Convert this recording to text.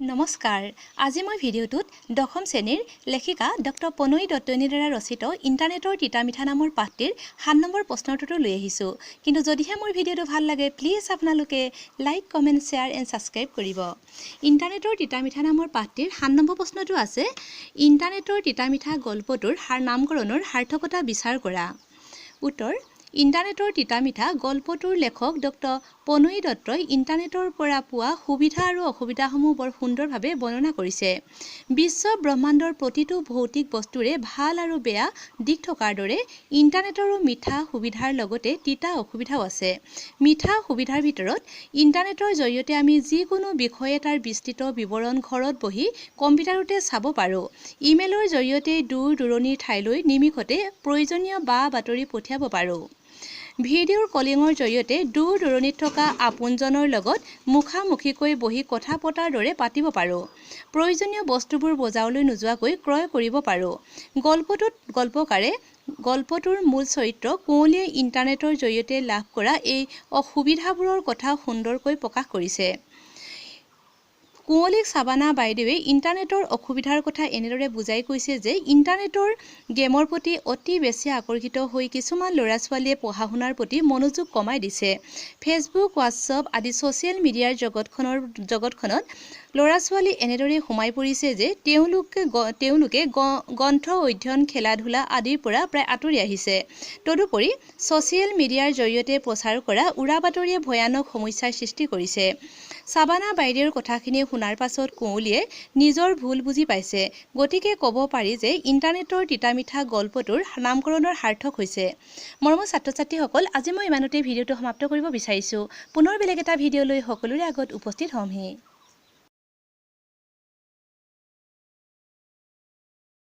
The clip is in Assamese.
নমস্কাৰ আজি মই ভিডিঅ'টোত দশম শ্ৰেণীৰ লেখিকা ডক্টৰ পনৈ দত্তনীৰ দ্বাৰা ৰচিত ইণ্টাৰনেটৰ তিতা মিঠা নামৰ পাঠটিৰ 7 নম্বৰ প্ৰশ্নটো লৈ আহিছোঁ কিন্তু যদিহে মোৰ ভিডিঅ'টো ভাল লাগে প্লিজ আপোনালোকে like comment share and subscribe কৰিব ইণ্টাৰনেটৰ তিতা মিঠা নামৰ পাঠটিৰ 7 নম্বৰ প্ৰশ্নটো আছে ইণ্টাৰনেটৰ তিতা মিঠা গল্পটোৰ নামকৰণৰ সাৰ্থকতা বিচাৰ কৰা উত্তৰ ইণ্টাৰনেটৰ তিতা মিঠা গল্পটোৰ লেখক ডক্টৰ পনৈ দত্তই ইণ্টাৰনেটৰ পৰা পোৱা সুবিধা আৰু অসুবিধাসমূহ বৰ সুন্দৰভাৱে বৰ্ণনা কৰিছে বিশ্ব ব্ৰহ্মাণ্ডৰ প্ৰতিটো ভৌতিক বস্তুৰে ভাল আৰু বেয়া দিশ থকাৰ দৰে ইণ্টাৰনেটৰো মিঠা সুবিধাৰ লগতে তিতা অসুবিধাও আছে মিঠা সুবিধাৰ ভিতৰত ইণ্টাৰনেটৰ জৰিয়তে আমি যিকোনো বিষয় এটাৰ বিস্তৃত বিৱৰণ ঘৰত বহি কম্পিউটাৰতে চাব পাৰোঁ ইমেইলৰ জৰিয়তে দূৰ দূৰণিৰ ঠাইলৈ নিমিষতে প্ৰয়োজনীয় বাতৰি পঠিয়াব পাৰোঁ ভিডিঅ'ৰ কলিঙৰ জৰিয়তে দূৰ দূৰণিত থকা আপোনজনৰ লগত মুখামুখিকৈ বহি কথা পতাৰ দৰে পাতিব পাৰোঁ প্ৰয়োজনীয় বস্তুবোৰ বজাৰলৈ নোযোৱাকৈ ক্ৰয় কৰিব পাৰোঁ গল্পটোৰ মূল চৰিত্ৰ কুঁৱলীয়ে ইণ্টাৰনেটৰ জৰিয়তে লাভ কৰা এই অসুবিধাবোৰৰ কথা সুন্দৰকৈ প্ৰকাশ কৰিছে কুঁৱলীক সাবানা বাইদেৱে ইণ্টাৰনেটৰ অসুবিধাৰ কথা এনেদৰে বুজাই কৈছে যে ইণ্টাৰনেটৰ গেমৰ প্ৰতি অতি বেছি আকৰ্ষিত হৈ কিছুমান ল'ৰা-ছোৱালীয়ে পঢ়া-শুনাৰ প্ৰতি মনোযোগ কমাই দিছে ফেচবুক হোৱাটছআপ আদি ছ'চিয়েল মিডিয়াৰ জগতখনত ল'ৰা-ছোৱালী এনেদৰে সোমাই পৰিছে যে তেওঁলোকে গ্ৰন্থ অধ্যয়ন খেলা-ধূলা আদিৰ পৰা প্ৰায় আঁতৰি আহিছে তদুপৰি ছ'চিয়েল মিডিয়াৰ জৰিয়তে প্ৰচাৰ কৰা উৰা বাতৰিয়ে ভয়ানক সমস্যাৰ সৃষ্টি কৰিছে সাবানা বাইদেউৰ কথাখিনি শুনাৰ পাছত কুঁৱলীয়ে নিজৰ ভুল বুজি পাইছে গতিকে ক'ব পাৰি যে ইণ্টাৰনেটৰ তিতা মিঠা গল্পটোৰ নামকৰণৰ সাৰ্থক হৈছে মৰমৰ ছাত্ৰ-ছাত্ৰীসকল আজি মই ইমানতে ভিডিঅ'টো সমাপ্ত কৰিব বিচাৰিছোঁ পুনৰ বেলেগ এটা ভিডিঅ' লৈ সকলোৰে আগত উপস্থিত হ'মহি